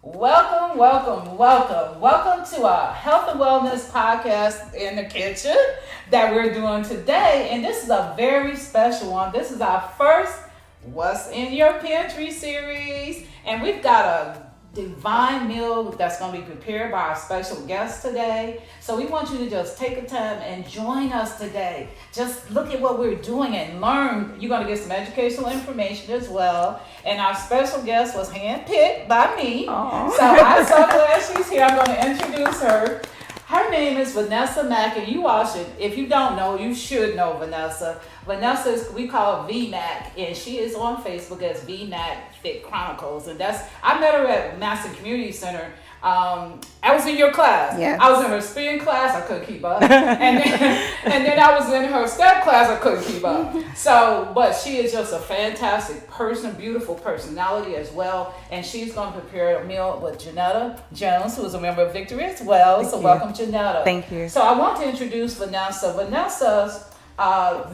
Welcome, welcome, welcome. Welcome to our health and wellness podcast in the kitchen that we're doing today. And this is a very special one. This is our first What's in Your Pantry series. And we've got a divine meal that's going to be prepared by our special guest today. So we want you to just take a time and join us today. Just look at what we're doing and learn. You're going to get some educational information as well. And our special guest was handpicked by me. Aww. So I'm so glad she's here. I'm going to introduce her. Her name is Vanessa Mack, and you all should, if you don't know, you should know Vanessa. Vanessa is, we call her VMAC, and she is on Facebook as VMAC Fit Chronicles. And I met her at Matteson Community Center. I was in your class. Yes. I was in her spin class. I couldn't keep up. and then I was in her step class. I couldn't keep up. So, but she is just a fantastic person, beautiful personality as well. And she's going to prepare a meal with Janetta Jones, who is a member of Victory as well. So welcome, Janetta. Thank you. So I want to introduce Vanessa. Vanessa's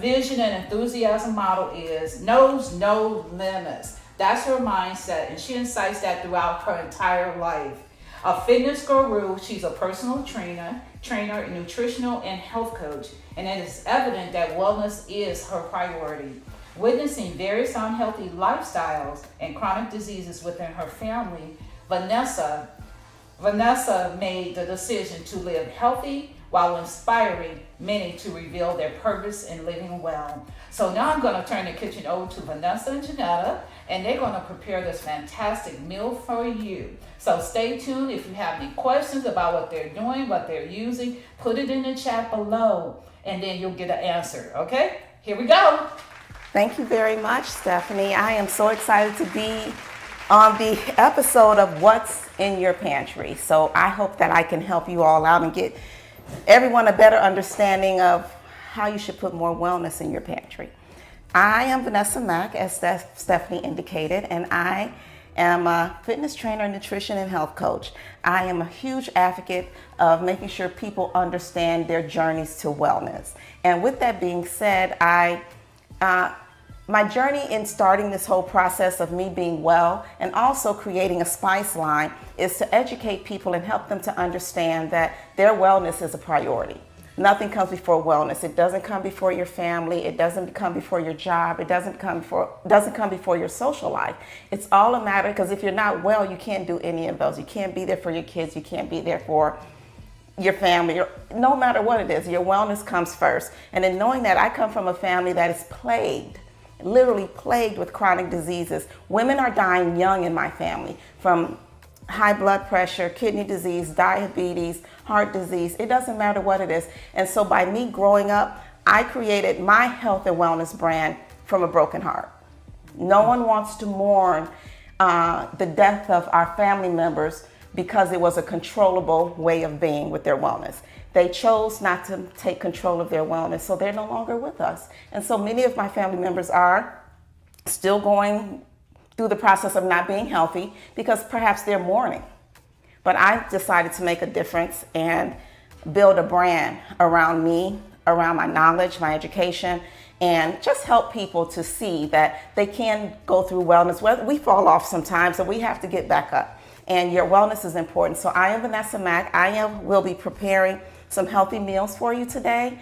vision and enthusiasm model is knows no limits. That's her mindset, and she incites that throughout her entire life. A fitness guru, she's a personal trainer, nutritional and health coach, and it is evident that wellness is her priority. Witnessing various unhealthy lifestyles and chronic diseases within her family, Vanessa made the decision to live healthy while inspiring many to reveal their purpose in living well. So now I'm going to turn the kitchen over to Vanessa and Janetta, and they're going to prepare this fantastic meal for you. So stay tuned. If you have any questions about what they're doing, what they're using, put it in the chat below, and then you'll get an answer. Okay? Here we go. Thank you very much, Stephanie. I am so excited to be on the episode of What's in Your Pantry. So I hope that I can help you all out and get everyone a better understanding of how you should put more wellness in your pantry. I am Vanessa Mack, as Stephanie indicated, and I am a fitness trainer, nutrition, and health coach. I am a huge advocate of making sure people understand their journeys to wellness. And with that being said, my journey in starting this whole process of me being well and also creating a spice line is to educate people and help them to understand that their wellness is a priority. Nothing comes before wellness. It doesn't come before your family. It doesn't come before your job. It doesn't come before your social life. It's all a matter, because if you're not well, you can't do any of those. You can't be there for your kids. You can't be there for your family. No matter what it is, your wellness comes first. And in knowing that, I come from a family that is literally plagued with chronic diseases. Women are dying young in my family from high blood pressure, kidney disease, diabetes, heart disease. It doesn't matter what it is. And so by me growing up, I created my health and wellness brand from a broken heart. No one wants to mourn the death of our family members because it was a controllable way of being with their wellness. They chose not to take control of their wellness, so they're no longer with us. And so many of my family members are still going through the process of not being healthy because perhaps they're mourning. But I decided to make a difference and build a brand around me, around my knowledge, my education, and just help people to see that they can go through wellness. We fall off sometimes, so we have to get back up. And your wellness is important. So I am Vanessa Mack. Will be preparing some healthy meals for you today.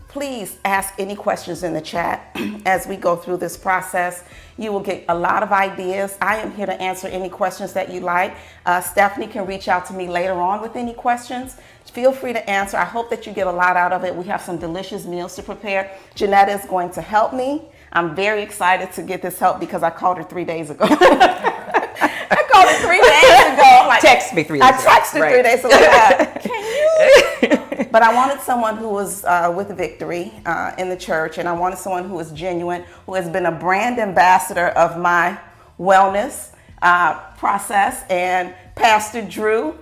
Please ask any questions in the chat as we go through this process. You will get a lot of ideas. I am here to answer any questions that you like. Stephanie can reach out to me later on with any questions. Feel free to answer. I hope that you get a lot out of it. We have some delicious meals to prepare. Janetta is going to help me. I'm very excited to get this help because I called her 3 days ago. I called her 3 days ago. Like, text me 3 days ago. I texted 3 days ago. Can you? But I wanted someone who was with Victory in the church, and I wanted someone who was genuine, who has been a brand ambassador of my wellness process. And Pastor Drew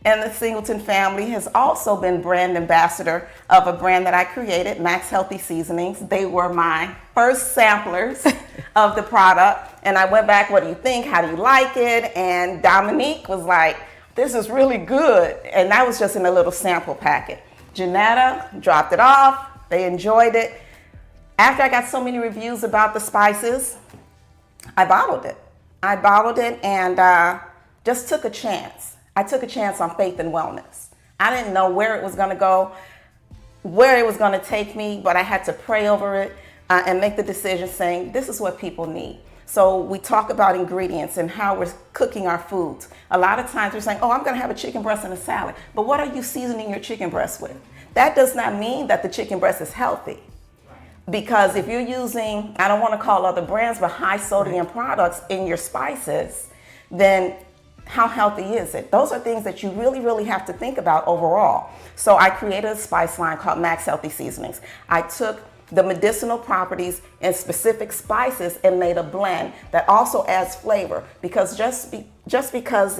and the Singleton family has also been brand ambassador of a brand that I created, Max Healthy Seasonings. They were my first samplers of the product. And I went back, what do you think? How do you like it? And Dominique was like, this is really good. And that was just in a little sample packet. Janetta dropped it off. They enjoyed it. After I got so many reviews about the spices, I bottled it. And just took a chance. I took a chance on faith and wellness. I didn't know where it was going to go, where it was going to take me, but I had to pray over it and make the decision saying, this is what people need. So we talk about ingredients and how we're cooking our foods. A lot of times we're saying, oh, I'm going to have a chicken breast and a salad. But what are you seasoning your chicken breast with? That does not mean that the chicken breast is healthy. Because if you're using, I don't want to call other brands, but high sodium products in your spices, then how healthy is it? Those are things that you really, really have to think about overall. So I created a spice line called Mack's Healthy Seasonings. I took the medicinal properties and specific spices and made a blend that also adds flavor. Because just because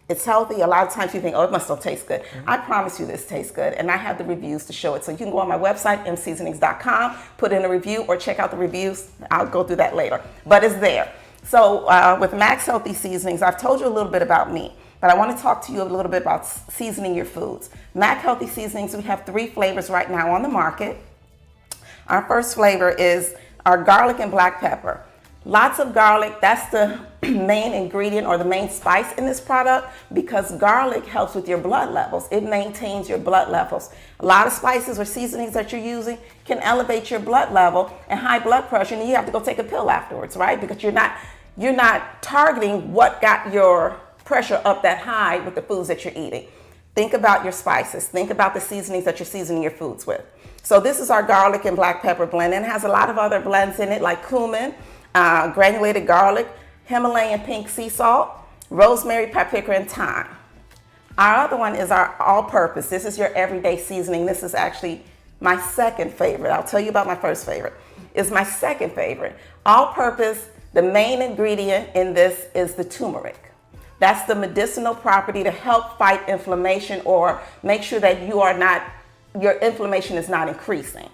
it's healthy, a lot of times you think, oh, it must still taste good. I promise you this tastes good, and I have the reviews to show it. So you can go on my website, mseasonings.com, put in a review or check out the reviews. I'll go through that later, but it's there. So with Mack's Healthy Seasonings, I've told you a little bit about me, but I want to talk to you a little bit about seasoning your foods. Mack Healthy Seasonings, we have 3 flavors right now on the market. Our first flavor is our garlic and black pepper. Lots of garlic, that's the main ingredient or the main spice in this product because garlic helps with your blood levels. It maintains your blood levels. A lot of spices or seasonings that you're using can elevate your blood level and high blood pressure, and you have to go take a pill afterwards, right? Because you're not targeting what got your pressure up that high with the foods that you're eating. Think about your spices. Think about the seasonings that you're seasoning your foods with. So this is our garlic and black pepper blend, and it has a lot of other blends in it like cumin, granulated garlic, Himalayan pink sea salt, rosemary, paprika, and thyme. Our other one is our all-purpose. This is your everyday seasoning. This is actually my second favorite. I'll tell you about my first favorite. It's my second favorite. All-purpose, the main ingredient in this is the turmeric. That's the medicinal property to help fight inflammation or make sure that your inflammation is not increasing.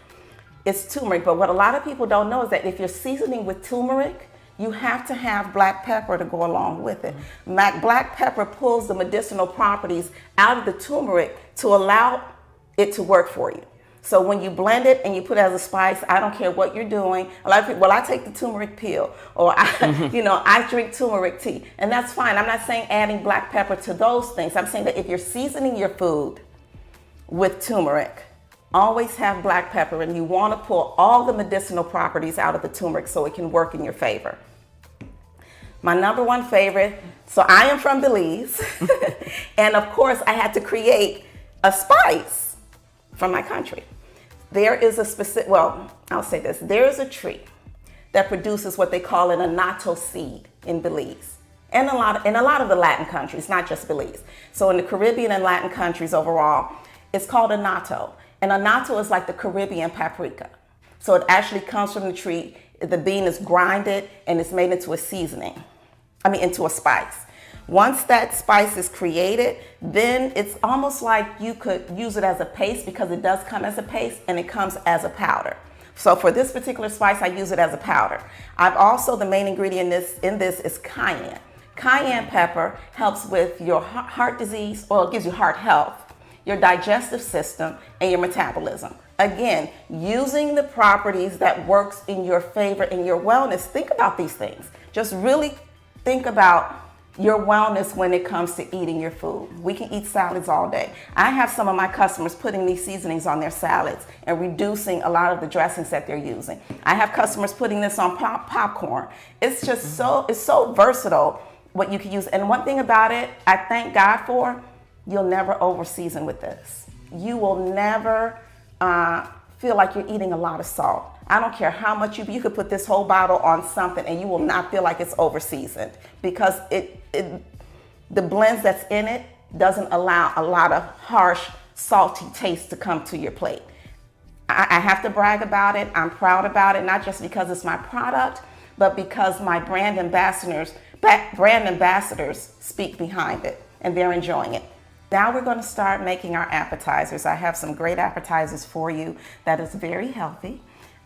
It's turmeric, but what a lot of people don't know is that if you're seasoning with turmeric, you have to have black pepper to go along with it. Black pepper pulls the medicinal properties out of the turmeric to allow it to work for you. So when you blend it and you put it as a spice, I don't care what you're doing. A lot of people, well, I take the turmeric pill, or I drink turmeric tea, and that's fine. I'm not saying adding black pepper to those things. I'm saying that if you're seasoning your food with turmeric, always have black pepper, and you want to pull all the medicinal properties out of the turmeric so it can work in your favor. My number one favorite, so I am from Belize, and of course I had to create a spice from my country. There is a specific, I'll say this, there is a tree that produces what they call a Natto Seed in Belize. And in a lot of the Latin countries, not just Belize. So in the Caribbean and Latin countries overall, it's called a natto. And a natto is like the Caribbean paprika. So it actually comes from the tree. The bean is grinded and it's made into a seasoning. Into a spice. Once that spice is created, then it's almost like you could use it as a paste because it does come as a paste and it comes as a powder. So for this particular spice, I use it as a powder. The main ingredient in this is cayenne. Cayenne pepper helps with your heart disease, or it gives you heart health, your digestive system, and your metabolism. Again, using the properties that works in your favor and your wellness. Think about these things. Just really think about your wellness when it comes to eating your food. We can eat salads all day. I have some of my customers putting these seasonings on their salads and reducing a lot of the dressings that they're using. I have customers putting this on popcorn. It's just it's so versatile what you can use. And one thing about it, I thank God for, you'll never over season with this. You will never feel like you're eating a lot of salt. I don't care how much you could put this whole bottle on something and you will not feel like it's over seasoned because the blends that's in it doesn't allow a lot of harsh, salty taste to come to your plate. I have to brag about it. I'm proud about it, not just because it's my product, but because my brand ambassadors speak behind it and they're enjoying it. Now we're going to start making our appetizers. I have some great appetizers for you that is very healthy.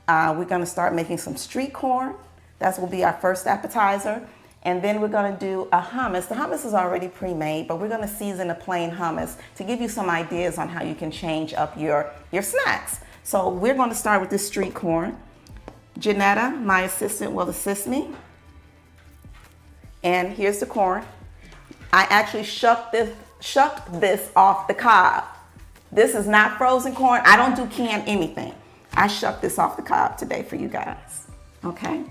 We're going to start making some street corn. That will be our first appetizer. And then we're going to do a hummus. The hummus is already pre-made, but we're going to season a plain hummus to give you some ideas on how you can change up your snacks. So we're going to start with this street corn. Janetta, my assistant, will assist me. And here's the corn. I actually shucked this off the cob. This is not frozen corn. I don't do canned anything. I shucked this off the cob today for you guys. Okay.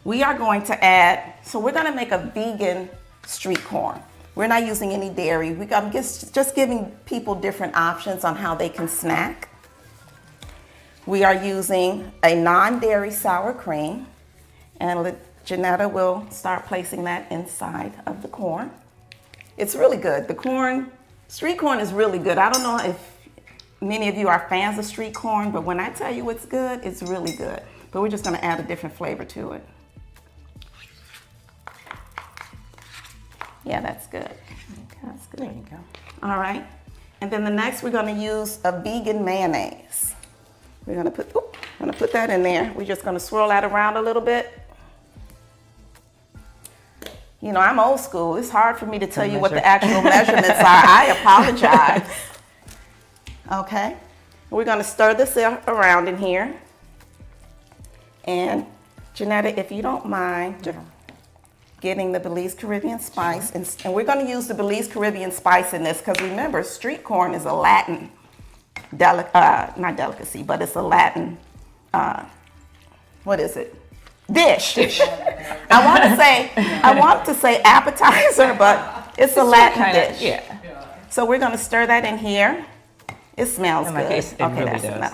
We are going to add, so we're going to make a vegan street corn. We're not using any dairy. I'm just giving people different options on how they can snack. We are using a non-dairy sour cream, and Janetta will start placing that inside of the corn. It's really good. Street corn is really good. I don't know if many of you are fans of street corn, but when I tell you it's good, it's really good. But we're just going to add a different flavor to it. Yeah, that's good. That's good. There you go. All right. And then the next, we're going to use a vegan mayonnaise. We're going to put that in there. We're just going to swirl that around a little bit. You know, I'm old school. It's hard for me to tell you what the actual measurements are. I apologize. Okay. We're going to stir this around in here. And Janetta, if you don't mind getting the Belize Caribbean spice, and we're going to use the Belize Caribbean spice in this because remember, street corn is a Latin not delicacy, but it's a Latin, what is it? Dish. I want to say appetizer, but it's a Latin dish. Yeah. So we're going to stir that in here. It smells good. It really does.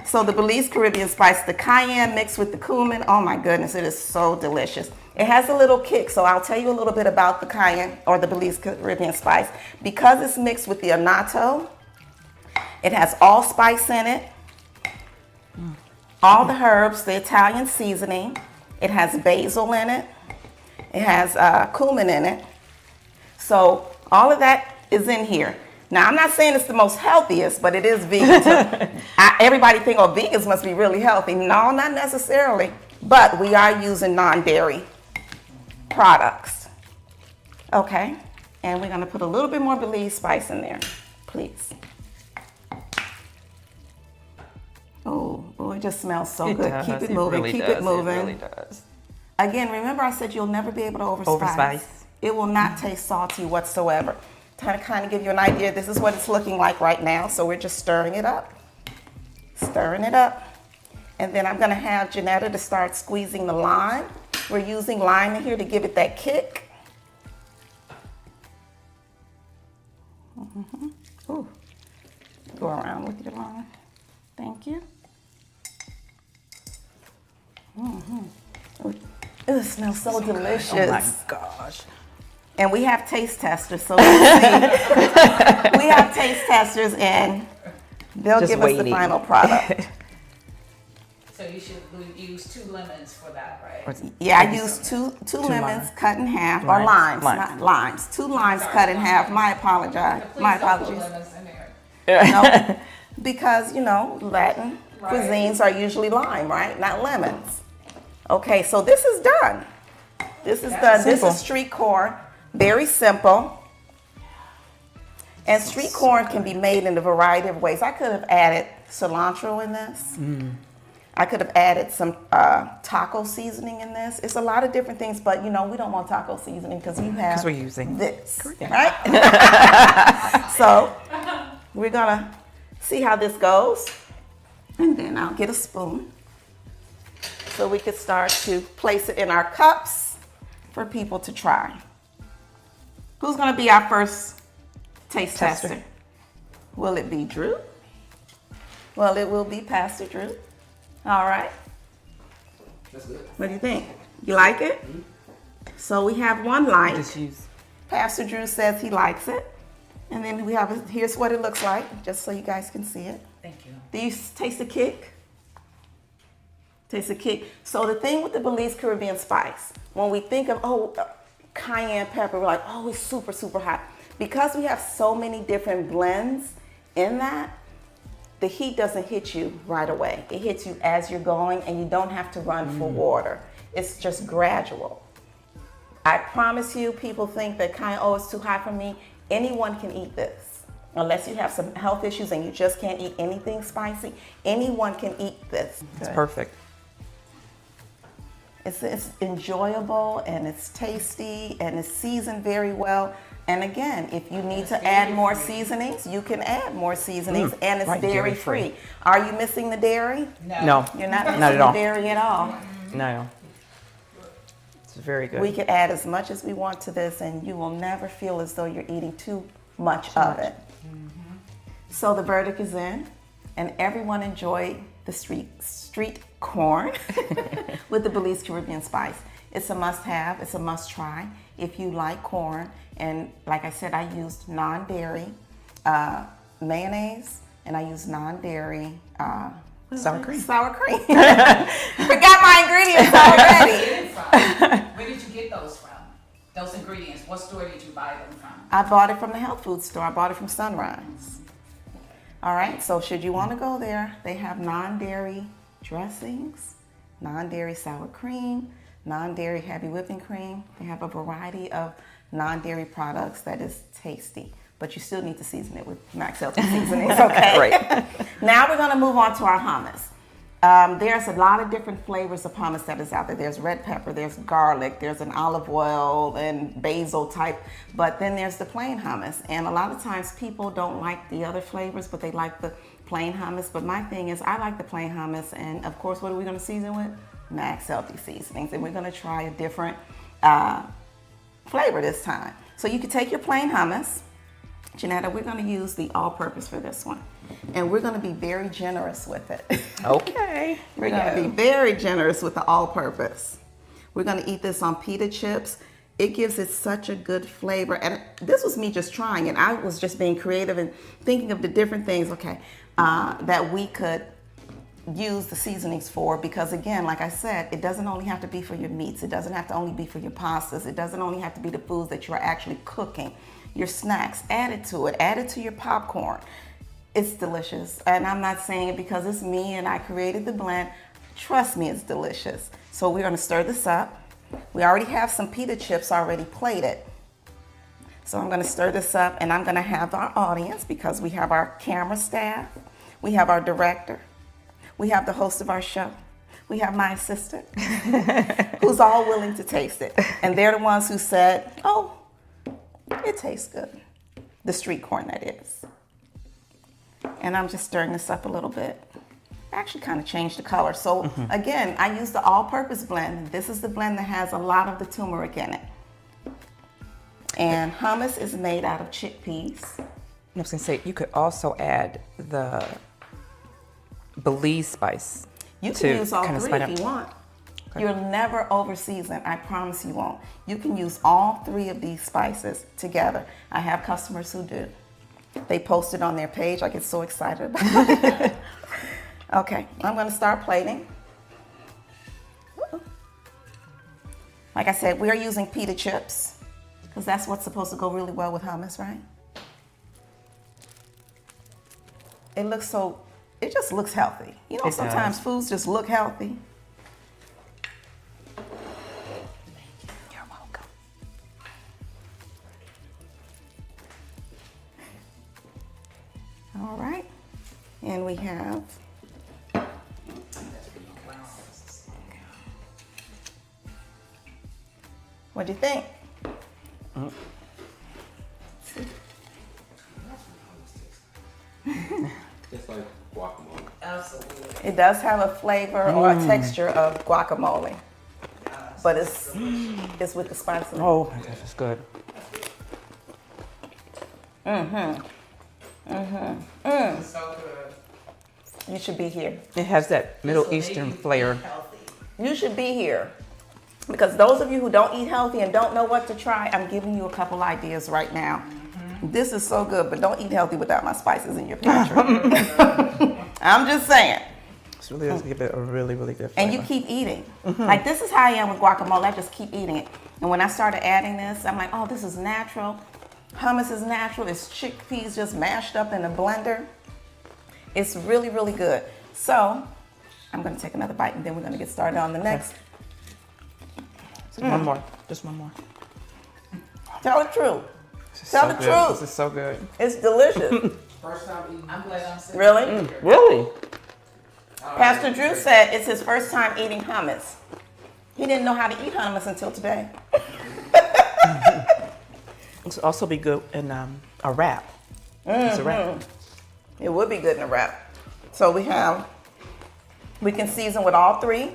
So the Belize Caribbean spice, the cayenne mixed with the cumin, oh my goodness, it is so delicious. It has a little kick, so I'll tell you a little bit about the cayenne or the Belize Caribbean spice. Because it's mixed with the annatto, it has allspice in it, all the herbs, the Italian seasoning. It has basil in it. It has cumin in it. So all of that is in here. Now, I'm not saying it's the most healthiest, but it is vegan too. Everybody think, oh, vegans must be really healthy. No, not necessarily. But we are using non-dairy products. Okay. And we're going to put a little bit more Belize spice in there, please. Oh, it just smells so good. Does. Keep it moving. Really Keep does. it moving. It really does. Again, remember I said you'll never be able to overspice. It will not taste salty whatsoever. To kind of give you an idea, this is what it's looking like right now. So we're just stirring it up. Stirring it up. And then I'm going to have Janetta to start squeezing the lime. We're using lime in here to give it that kick. Mm-hmm. Ooh. Go around with your lime. Thank you. Mm-hmm. It smells so delicious. Oh my gosh. And we have taste testers, so we'll see. We have taste testers, and they'll give us the final product. So you should use 2 lemons for that, right? Yeah, I used two lemons cut in half, or limes, not limes. 2 limes cut in half. My apologies. My apologies. Don't put lemons in there. No, because Latin cuisines are usually lime, right? Not lemons. Okay, so this is done. This is done. This is street corn. Very simple. And street corn can be made in a variety of ways. I could have added cilantro in this. I could have added some taco seasoning in this. It's a lot of different things, but we don't want taco seasoning because we're using this, right? So we're gonna see how this goes, and then I'll get a spoon so we can start to place it in our cups for people to try. Who's gonna be our first taste tester? Will it be Drew? Well, it will be Pastor Drew. All right. That's good. What do you think? You like it? Mm-hmm. So we have one like. Pastor Drew says he likes it. And then we have, here's what it looks like, just so you guys can see it. Thank you. Do you taste the kick? Taste the kick. So the thing with the Belize Caribbean spice, when we think of, cayenne pepper, we're like, it's super, super hot. Because we have so many different blends in that, the heat doesn't hit you right away. It hits you as you're going, and you don't have to run for water. It's just gradual. I promise you, people think that it's too hot for me. Anyone can eat this. Unless you have some health issues and you just can't eat anything spicy, anyone can eat this. It's perfect. It's enjoyable and it's tasty and it's seasoned very well. And again, if you need to add more seasonings, you can add more seasonings, and it's dairy free. Are you missing the dairy? No. You're not missing Not at all. the dairy at all. No. It's very good. We can add as much as we want to this, and you will never feel as though you're eating too much of it. So the verdict is in, and everyone enjoyed the street corn with the Belize Caribbean spice. It's a must-have. It's a must-try if you like corn. And like I said, I used non-dairy mayonnaise, and I used non-dairy Sour cream. Sour cream. Forgot my ingredients already. Where did you get those from? Those ingredients. What store did you buy them from? I bought it from the health food store. I bought it from Sunrise. All right, so should you want to go there, they have non-dairy dressings, non-dairy sour cream, non-dairy heavy whipping cream. They have a variety of non-dairy products that is tasty, but you still need to season it with Max Healthy Seasonings, okay? Right. Now we're going to move on to our hummus. There's a lot of different flavors of hummus that is out there. There's red pepper, there's garlic, there's an olive oil and basil type, but then there's the plain hummus. And a lot of times people don't like the other flavors, but they like the plain hummus. But my thing is, I like the plain hummus, and of course, what are we going to season with? Max Healthy Seasonings. And we're going to try a different flavor this time. So you can take your plain hummus. Janetta, we're going to use the all-purpose for this one. And we're going to be very generous with it. Okay. We're going to be very generous with the all-purpose. We're going to eat this on pita chips. It gives it such a good flavor. And this was me just trying it. I was just being creative and thinking of the different things, that we could use the seasonings for, because again, like I said, it doesn't only have to be for your meats. It doesn't have to only be for your pastas. It doesn't only have to be the foods that you are actually cooking. Your snacks, add it to it. Add it to your popcorn. It's delicious. And I'm not saying it because it's me and I created the blend. Trust me, it's delicious. So we're going to stir this up. We already have some pita chips already plated. So I'm going to stir this up, and I'm going to have our audience, because we have our camera staff, we have our director, we have the host of our show, we have my assistant, who's all willing to taste it. And they're the ones who said, oh, it tastes good. The street corn, that is. And I'm just stirring this up a little bit. Actually kind of changed the color. So again, I used the all-purpose blend. This is the blend that has a lot of the turmeric in it. And hummus is made out of chickpeas. I was going to say, you could also add the Belize spice. You can use all kind of three spice if up. you want. Okay. You'll never over-season. I promise you won't. You can use all three of these spices together. I have customers who do. They post it on their page. I get so excited about it. Okay, I'm going to start plating. Like I said, we're using pita chips, because that's what's supposed to go really well with hummus, right? It just looks healthy. You know, sometimes foods just look healthy. You're welcome. All right, and we have what do you think? It's like guacamole. Absolutely. It does have a flavor or a texture of guacamole, but it's with the spice in it. Oh my gosh, it's good. It's so good. You should be here. It has that Middle Eastern flair. Healthy. You should be here. Because those of you who don't eat healthy and don't know what to try, I'm giving you a couple ideas right now. This is so good, but don't eat healthy without my spices in your pantry. I'm just saying. This really does give it a really, really good flavor. And you keep eating. Like, this is how I am with guacamole. I just keep eating it. And when I started adding this, I'm like, oh, this is natural. Hummus is natural. It's chickpeas just mashed up in a blender. It's really, really good. So I'm going to take another bite, and then we're going to get started on the next. One more. Just one more. Tell the truth. This is Tell so the good. truth. This is so good. It's delicious. First time eating. I'm glad I'm sitting. Really? Really? Pastor Drew said it's his first time eating hummus. He didn't know how to eat hummus until today. This would also be good in a wrap. It's a wrap. It would be good in a wrap. So we can season with all three.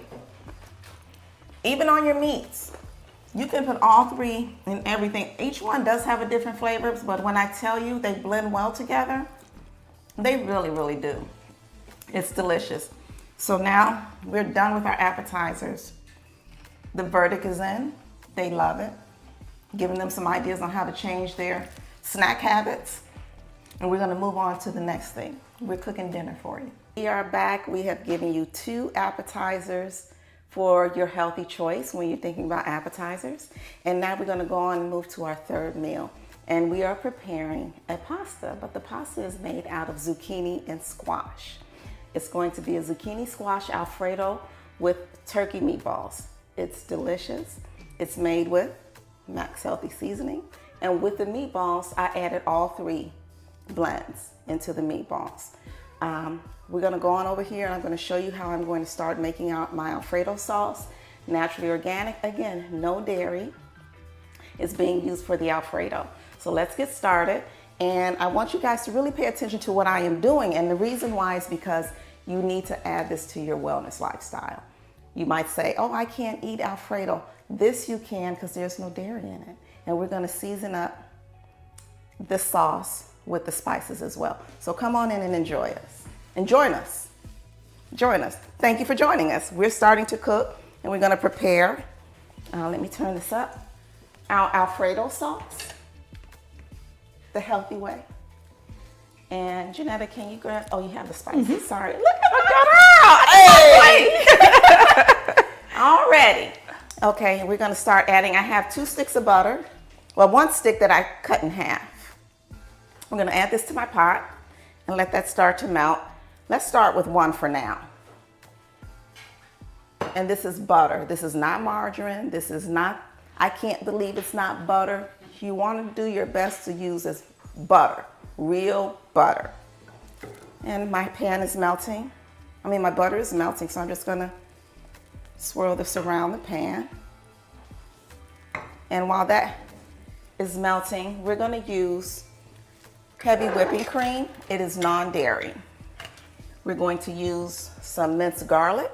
Even on your meats, you can put all three in everything. Each one does have a different flavors, but when I tell you they blend well together, they really, really do. It's delicious. So now we're done with our appetizers. The verdict is in. They love it. Giving them some ideas on how to change their snack habits. And we're gonna move on to the next thing. We're cooking dinner for you. We are back. We have given you 2 appetizers for your healthy choice when you're thinking about appetizers. And now we're gonna go on and move to our third meal. And we are preparing a pasta, but the pasta is made out of zucchini and squash. It's going to be a zucchini squash Alfredo with turkey meatballs. It's delicious. It's made with Mack's Healthy Seasoning. And with the meatballs, I added all 3 blends into the meatballs. We're gonna go on over here and I'm gonna show you how I'm going to start making out my Alfredo sauce. Naturally organic, again, no dairy is being used for the Alfredo. So let's get started. And I want you guys to really pay attention to what I am doing. And the reason why is because you need to add this to your wellness lifestyle. You might say, oh, I can't eat Alfredo. This you can because there's no dairy in it. And we're gonna season up the sauce with the spices as well. So come on in and enjoy us. And join us. Join us. Thank you for joining us. We're starting to cook and we're gonna prepare, let me turn this up, our Alfredo sauce, the healthy way. And Janetta, can you grab, oh, you have the spices, sorry. Look at my girl, hey! Already. Okay, we're gonna start adding, I have 2 sticks of butter. Well, 1 stick that I cut in half. I'm gonna add this to my pot and let that start to melt. Let's start with 1 for now. And this is butter. This is not margarine. This is not, I can't believe it's not butter. You wanna do your best to use as butter, real butter. And my pan is melting. My butter is melting, so I'm just gonna swirl this around the pan. And while that is melting, we're gonna use heavy whipping cream. It is non-dairy. We're going to use some minced garlic.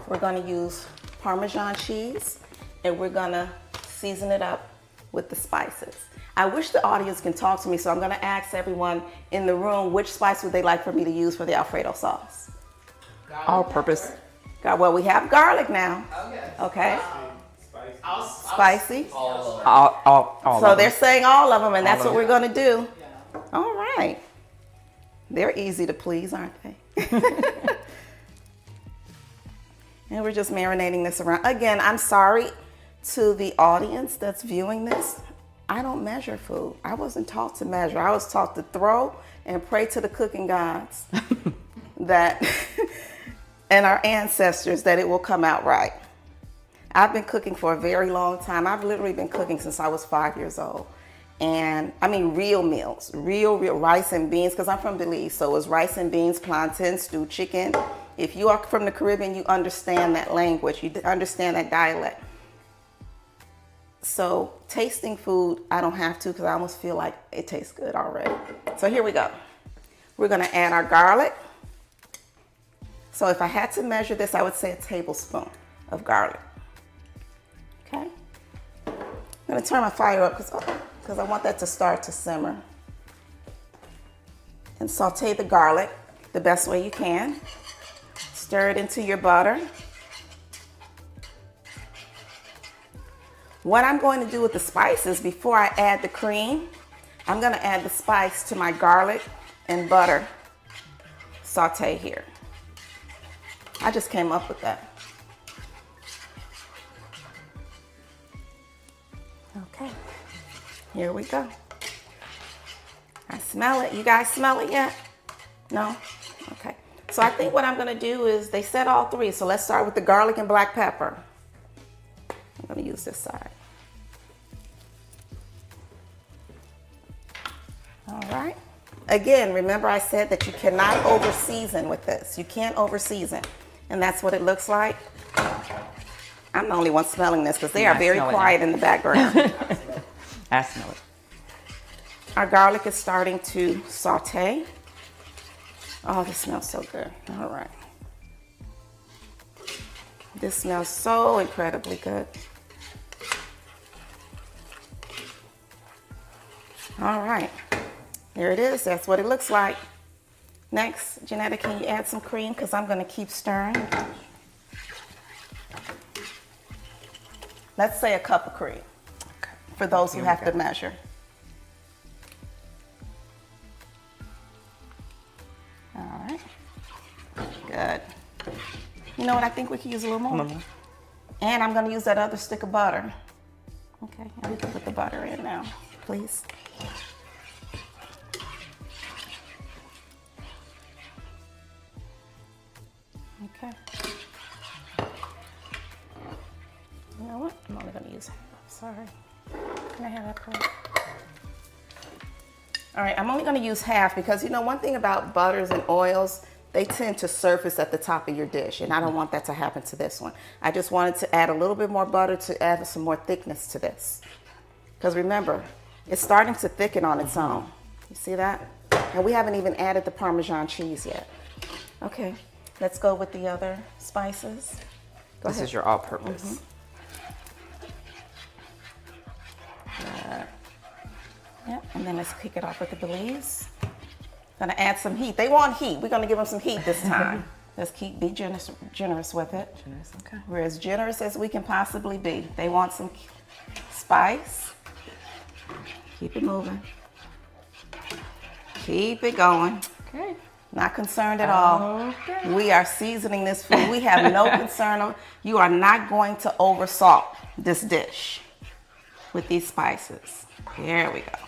We're gonna use Parmesan cheese, and we're gonna season it up with the spices. I wish the audience can talk to me, so I'm gonna ask everyone in the room which spice would they like for me to use for the Alfredo sauce? All purpose. Well, we have garlic now. Okay. Spicy. All So of they're them. saying all of them, and that's All what of we're gonna do. All right. They're easy to please, aren't they? And we're just marinating this around. Again, I'm sorry to the audience that's viewing this. I don't measure food. I wasn't taught to measure. I was taught to throw and pray to the cooking gods that and our ancestors that it will come out right. I've been cooking for a very long time. I've literally been cooking since I was 5 years old. And real meals, real rice and beans, because I'm from Belize. So it was rice and beans, plantain, stewed chicken. If you are from the Caribbean, you understand that language, you understand that dialect. So tasting food, I don't have to because I almost feel like it tastes good already. So here we go. We're gonna add our garlic. So if I had to measure this, I would say a tablespoon of garlic. Okay. I'm gonna turn my fire up because I want that to start to simmer. And saute the garlic the best way you can. Stir it into your butter. What I'm going to do with the spices before I add the cream, I'm gonna add the spice to my garlic and butter saute here. I just came up with that. Okay, here we go. I smell it. You guys smell it yet? No? Okay. So I think what I'm gonna do is, they said all 3, so let's start with the garlic and black pepper. I'm gonna use this side. All right. Again, remember I said that you cannot over season with this. You can't over season. And that's what it looks like. I'm the only one smelling this because they Yeah, are I very smell it quiet now. in the background. I smell it. Our garlic is starting to saute. Oh, this smells so good. All right. This smells so incredibly good. All right. There it is. That's what it looks like. Next, Janetta, can you add some cream? Because I'm going to keep stirring. Let's say a cup of cream Okay. for those who Here we have go. to measure. All right. Good. You know what? I think we can use a little more. And I'm going to use that other stick of butter. Okay, and we can put the butter in now, please. Okay. You know what? I'm only going to use half. Sorry. Can I have that part? All right, I'm only going to use half because, you know, one thing about butters and oils, they tend to surface at the top of your dish, and I don't want that to happen to this one. I just wanted to add a little bit more butter to add some more thickness to this. Because remember, it's starting to thicken on its own. You see that? And we haven't even added the Parmesan cheese yet. Okay, let's go with the other spices. Go This ahead. is your all-purpose. Yep, and then let's kick it off with the Belize. Gonna add some heat. They want heat. We're gonna give them some heat this time. Let's be generous with it. Okay. We're as generous as we can possibly be. They want some spice. Keep it moving. Keep it going. Okay. Not concerned at all. We are seasoning this food. We have no concern. You are not going to over salt this dish with these spices. Here we go.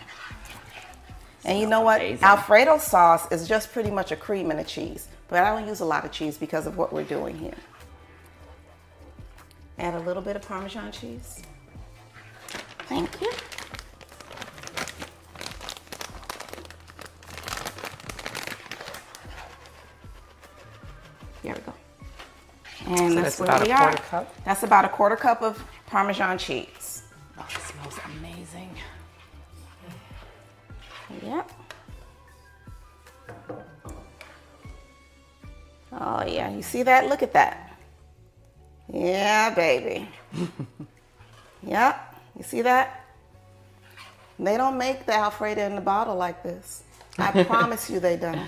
And you know what? amazing. Alfredo sauce is just pretty much a cream and a cheese. But I don't use a lot of cheese because of what we're doing here. Add a little bit of Parmesan cheese. Thank you. Here we go. And So that's that's where about we a are. quarter cup? That's about a quarter cup of Parmesan cheese. Oh, it smells amazing. Yep. Oh yeah, you see that? Look at that. Yeah, baby. Yep, you see that? They don't make the Alfredo in the bottle like this. I promise you they don't.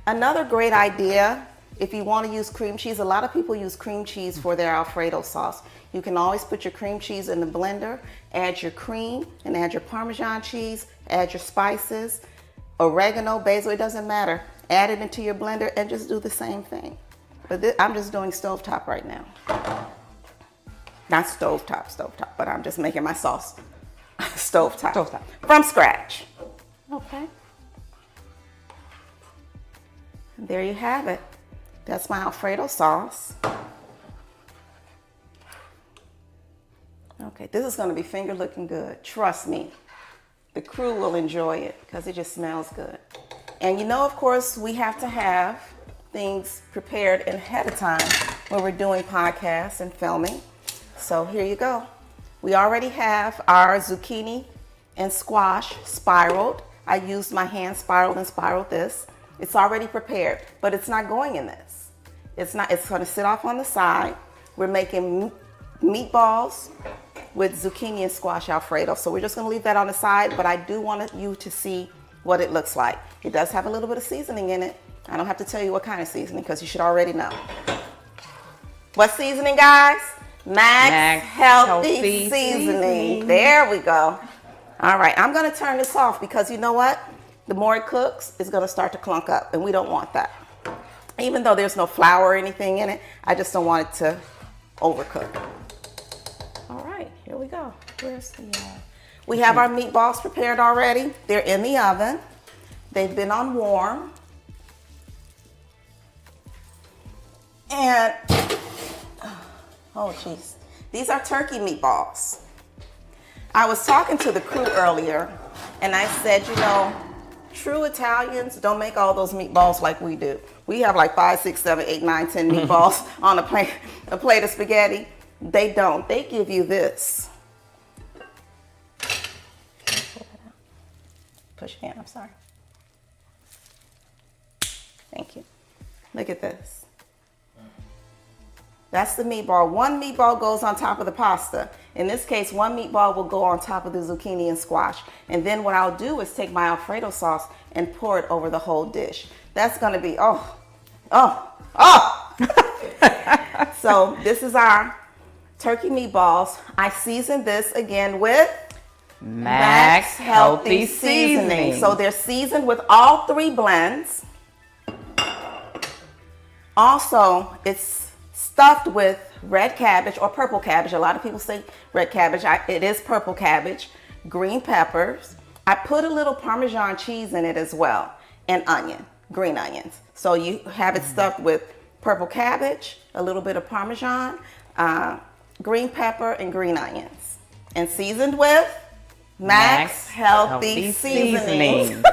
Another great idea, if you want to use cream cheese, a lot of people use cream cheese for their Alfredo sauce. You can always put your cream cheese in the blender, add your cream, and add your Parmesan cheese, add your spices, oregano, basil, it doesn't matter. Add it into your blender and just do the same thing. But I'm just doing stovetop right now. Not stovetop, but I'm just making my sauce stovetop. Stovetop. From scratch. Okay. And there you have it. That's my Alfredo sauce. Okay, this is going to be finger looking good. Trust me. The crew will enjoy it because it just smells good. And you know, of course, we have to have things prepared ahead of time when we're doing podcasts and filming. So here you go. We already have our zucchini and squash spiraled. I used my hand spiraled and spiraled this. It's already prepared, but it's not going in this. It's going to sit off on the side. We're making meatballs with zucchini and squash Alfredo. So we're just going to leave that on the side, but I do want you to see what it looks like. It does have a little bit of seasoning in it. I don't have to tell you what kind of seasoning because you should already know. What seasoning, guys? Max Healthy Seasoning. There we go. All right, I'm going to turn this off because you know what? The more it cooks, it's going to start to clunk up, and we don't want that. Even though there's no flour or anything in it, I just don't want it to overcook. All right, here we go. Where's the... We have our meatballs prepared already. They're in the oven. They've been on warm. And, oh geez, these are turkey meatballs. I was talking to the crew earlier, and I said, you know, true Italians don't make all those meatballs like we do. We have like 5, 6, 7, 8, 9, 10 meatballs on a plate of spaghetti. they don't. They give you this. Push again, I'm sorry. Thank you. Look at this. That's the meatball. One meatball goes on top of the pasta. In this case, one meatball will go on top of the zucchini and squash. And then what I'll do is take my Alfredo sauce and pour it over the whole dish. That's gonna be, oh. So this is our turkey meatballs. I seasoned this again with Max Healthy Seasonings. So they're seasoned with all 3 blends. Also, it's stuffed with red cabbage or purple cabbage. A lot of people say red cabbage. It is purple cabbage, green peppers. I put a little Parmesan cheese in it as well, and onion, green onions. So you have it stuffed with purple cabbage, a little bit of Parmesan, green pepper, and green onions. And seasoned with Max Healthy Seasonings.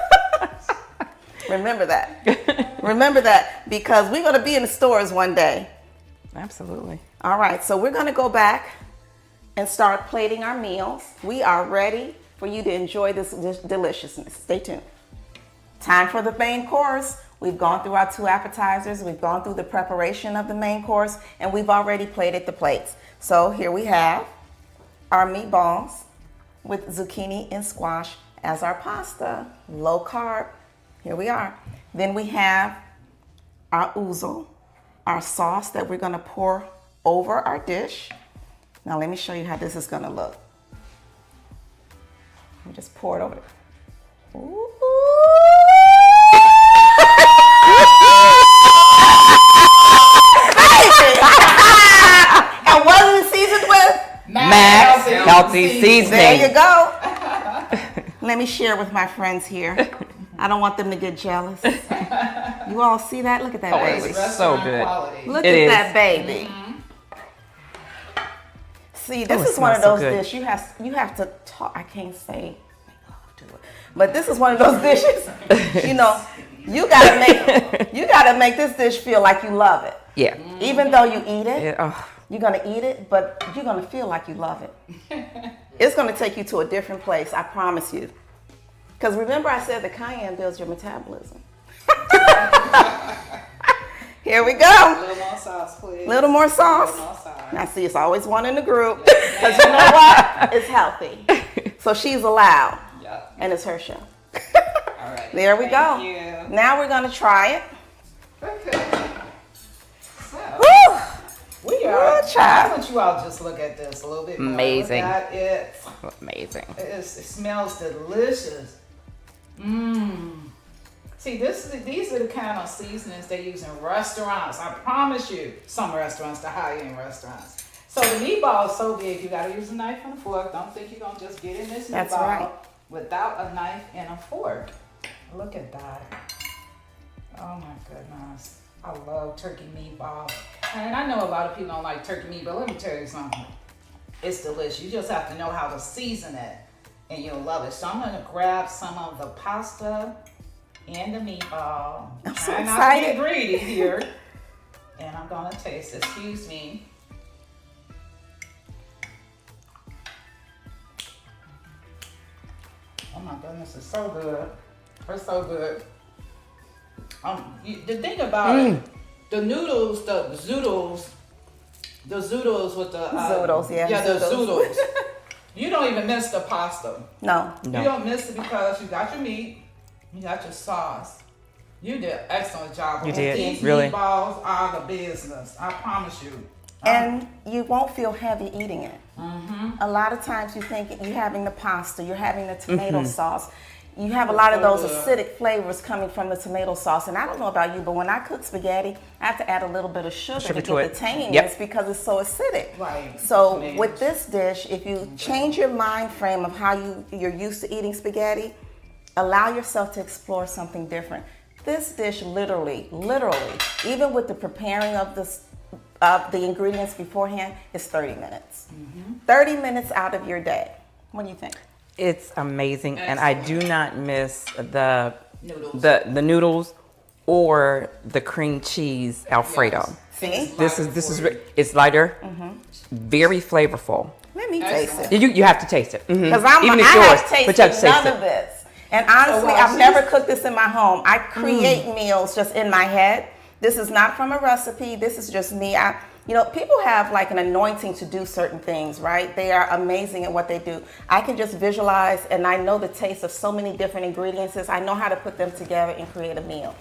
Remember that. Remember that, because we're going to be in the stores one day. Absolutely. All right, so we're going to go back and start plating our meals. We are ready for you to enjoy this deliciousness. Stay tuned. Time for the main course. We've gone through our 2 appetizers. We've gone through the preparation of the main course, and we've already plated the plates. So here we have our meatballs with zucchini and squash as our pasta, low carb. Here we are. Then we have our ouzo, our sauce that we're gonna pour over our dish. Now let me show you how this is gonna look. Let me just pour it over. Ooh. And what is it seasoned with? Max Healthy Seasonings. There you go. Let me share with my friends here. I don't want them to get jealous. You all see that? Look at that baby. It's so restaurant good. quality. Look It at is. that baby. See, this it is one of smells so those good. dishes you have to talk. I can't say do it, but this is one of those dishes. You know, you gotta make this dish feel like you love it. Yeah. Even though you eat it, Yeah, oh, you're gonna eat it, but you're gonna feel like you love it. It's gonna take you to a different place. I promise you. Because remember, I said the cayenne builds your metabolism. Here we A go. little more sauce, please. Little more sauce. Little more sauce. Now, see, it's always one in the group. Because you know what? It's healthy. So she's allowed. Yep. And it's her show. All right. There we go. Thank you. Now we're going to try it. Okay. So, Woo! we are. Good job. I want you all just look at this a little bit more. Amazing. Look at it. amazing. It smells delicious. Mmm. See, these are the kind of seasonings they use in restaurants. I promise you, some restaurants, the high-end restaurants. So the meatball is so big, you got to use a knife and a fork. Don't think you're going to just get in this That's meatball right. without a knife and a fork. Look at that. Oh my goodness. I love turkey meatball. And I know a lot of people don't like turkey meat, but let me tell you something. It's delicious. You just have to know how to season it, and you'll love it. So I'm going to grab some of the pasta and the meatball. I'm so Try not to excited. get greedy here. And I'm going to taste it. Excuse me. Oh my goodness, it's so good. It's so good. The thing about it, the noodles, the zoodles with the Zoodles, yeah, yeah, the zoodles. zoodles. You don't even miss the pasta. No. You don't miss it because you got your meat, you got your sauce. You did an excellent job. You did, These really. meatballs are the business. I promise you. And you won't feel heavy eating it. A lot of times you think you're having the pasta, you're having the tomato sauce. You have a lot of those acidic flavors coming from the tomato sauce. And I don't know about you, but when I cook spaghetti, I have to add a little bit of sugar to to get it. the tanginess Yep. because it's so acidic. Right. So Tomatoes. with this dish, if you change your mind frame of how you're used to eating spaghetti, allow yourself to explore something different. This dish literally, even with the preparing of the ingredients beforehand, is 30 minutes. 30 minutes out of your day. What do you think? It's amazing, and I do not miss the Noodles. the noodles or the cream cheese Alfredo. See? This is it's lighter, very flavorful. Let me taste it. You have to taste it. Because Even I it's yours, have tasted but you have to taste none it. of this. And honestly, I've never cooked this in my home. I create meals just in my head. This is not from a recipe. This is just me. People have like an anointing to do certain things, right? They are amazing at what they do. I can just visualize, and I know the taste of so many different ingredients. I know how to put them together and create a meal.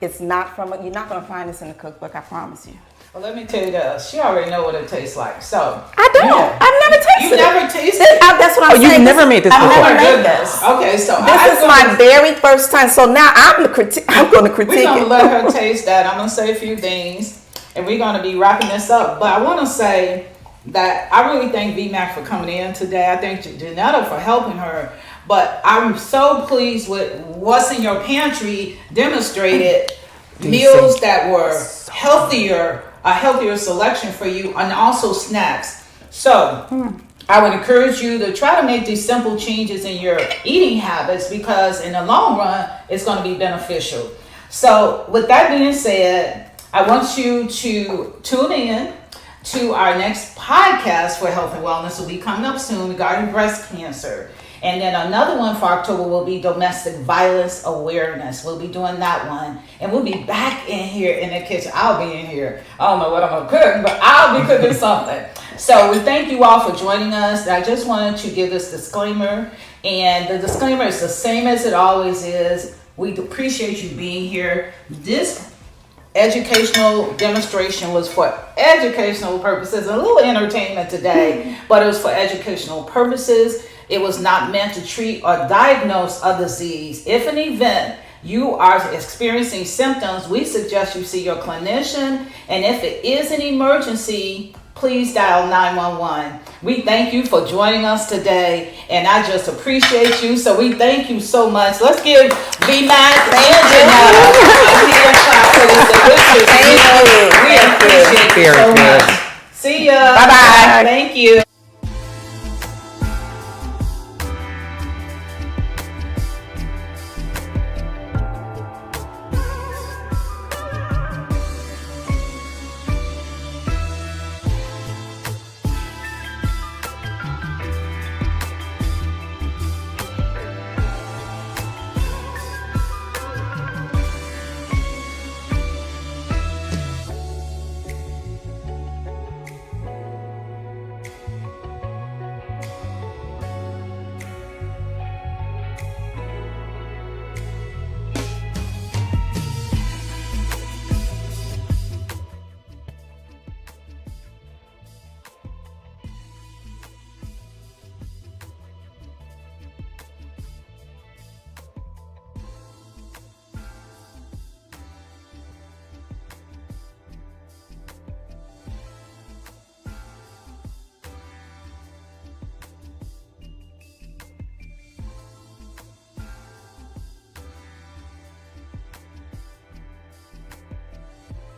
It's not you're not going to find this in the cookbook, I promise you. Well, let me tell you this. She already know what it tastes like. So I don't. I've never tasted it. You never tasted it? That's what I'm saying. You've never made this before? I've never made Goodness. this. Okay, so This is my very first time. So now I'm going to critique We're gonna it. let her taste that. I'm gonna say a few things, and we're gonna be wrapping this up. But I want to say that I really thank VMAC for coming in today. I thank Janetta for helping her. But I'm so pleased with what's in your pantry demonstrated meals that were healthier, a healthier selection for you, and also snacks. So I would encourage you to try to make these simple changes in your eating habits, because in the long run, it's going to be beneficial. So with that being said, I want you to tune in to our next podcast for health and wellness. Will be coming up soon regarding breast cancer. And then another one for October will be domestic violence awareness. We'll be doing that one. And we'll be back in here in the kitchen. I'll be in here. I don't know what I'm going to cook, but I'll be cooking something. So we thank you all for joining us. I just wanted to give this disclaimer. And the disclaimer is the same as it always is. We appreciate you being here. This educational demonstration was for educational purposes, a little entertainment today, but it was for educational purposes. It was not meant to treat or diagnose a disease. If an event you are experiencing symptoms, we suggest you see your clinician, and if it is an emergency, please dial 911. We thank you for joining us today, and I just appreciate you. So we thank you so much. Let's give VMAC and Janetta a hand clap for this. Thank you. We appreciate you so much. See ya. Bye-bye. Thank you.